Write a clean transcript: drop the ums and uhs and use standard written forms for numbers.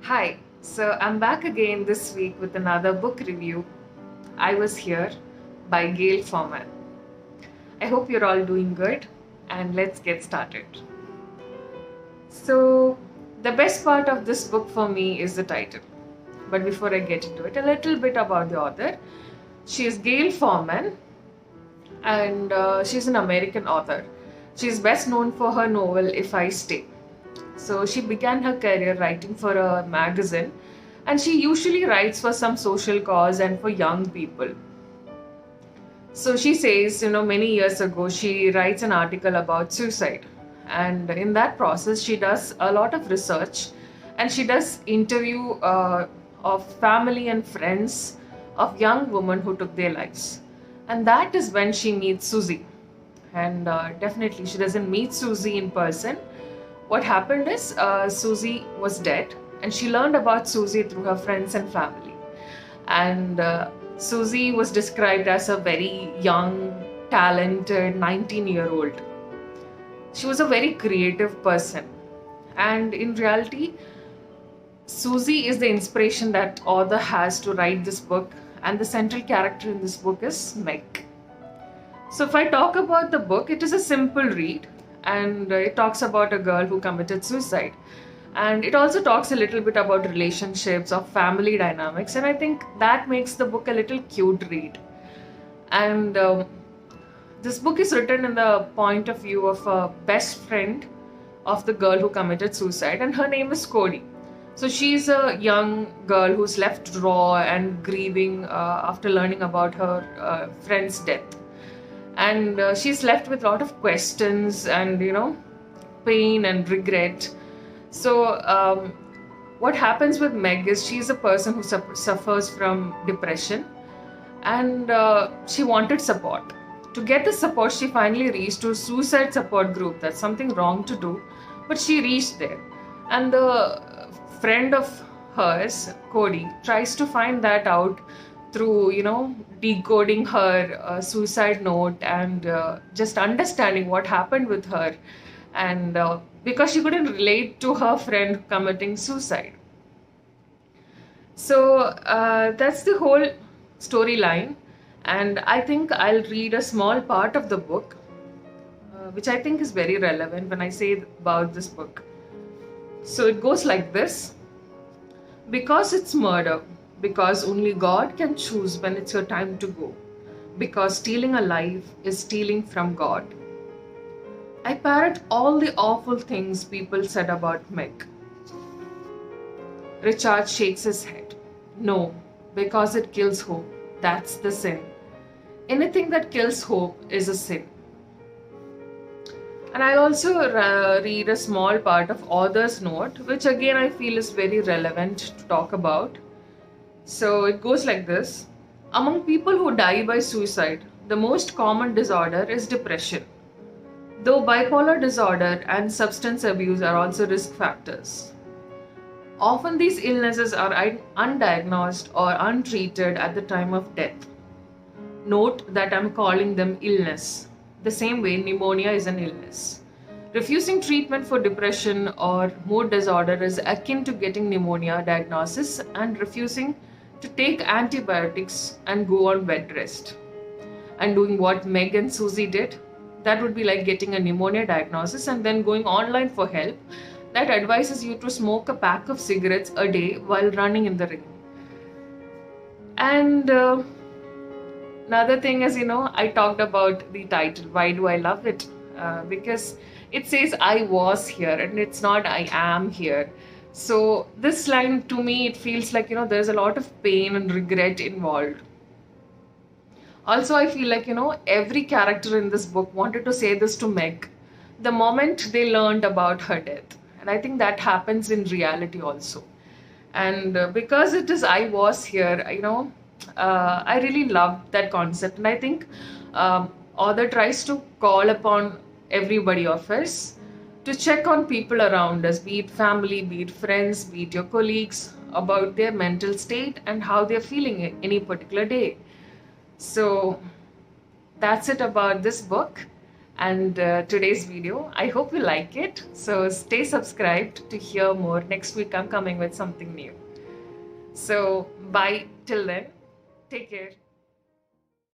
Hi, so I'm back again this week with another book review. I Was Here by Gail Forman. I hope you're all doing good and let's get started. So, the best part of this book for me is the title. But before I get into it, a little bit about the author. She is Gail Forman and she's an American author. She's best known for her novel If I Stay. So she began her career writing for a magazine, and she usually writes for some social cause and for young people. So she says, many years ago, she writes an article about suicide. And in that process, she does a lot of research and she does interview of family and friends of young women who took their lives. And that is when she meets Susie. And definitely, she doesn't meet Susie in person. What happened is Susie was dead, and she learned about Susie through her friends and family. And Susie was described as a very young, talented 19-year-old. She was a very creative person. And in reality, Susie is the inspiration that author has to write this book, and the central character in this book is Meg. So if I talk about the book, it is a simple read, and it talks about a girl who committed suicide. And it also talks a little bit about relationships, of family dynamics, and I think that makes the book a little cute read. And this book is written in the point of view of a best friend of the girl who committed suicide, and her name is Cody. So she's a young girl who's left raw and grieving after learning about her friend's death. And she's left with a lot of questions and, pain and regret. So what happens with Meg is she's a person who suffers from depression, and she wanted support. To get the support, she finally reached to a suicide support group. That's something wrong to do, but she reached there. And the friend of hers, Cody, tries to find that out through, decoding her suicide note and just understanding what happened with her. And because she couldn't relate to her friend committing suicide. So that's the whole storyline. And I think I'll read a small part of the book, which I think is very relevant when I say about this book. So it goes like this. Because it's murder, because only God can choose when it's your time to go, because stealing a life is stealing from God. I parrot all the awful things people said about Meg. Richard shakes his head. No, because it kills hope. That's the sin. Anything that kills hope is a sin. And I'll also read a small part of author's note, which again I feel is very relevant to talk about. So it goes like this. Among people who die by suicide, the most common disorder is depression, though bipolar disorder and substance abuse are also risk factors. Often these illnesses are undiagnosed or untreated at the time of death. Note that I'm calling them illness, the same way pneumonia is an illness. Refusing treatment for depression or mood disorder is akin to getting pneumonia diagnosis and refusing to take antibiotics and go on bed rest. And doing what Meg and Susie did, that would be like getting a pneumonia diagnosis and then going online for help that advises you to smoke a pack of cigarettes a day while running in the rain. And another thing is, I talked about the title. Why do I love it? Because it says I was here and it's not I am here. So this line, to me, it feels like, there's a lot of pain and regret involved. Also, I feel like, every character in this book wanted to say this to Meg the moment they learned about her death. And I think that happens in reality also. And because it is I was here, I really loved that concept. And I think author tries to call upon everybody of us to check on people around us, be it family, be it friends, be it your colleagues, about their mental state and how they're feeling any particular day. So that's it about this book. and today's video. I hope you like it. So stay subscribed to hear more. Next week I'm coming with something new. So bye till then. Take care.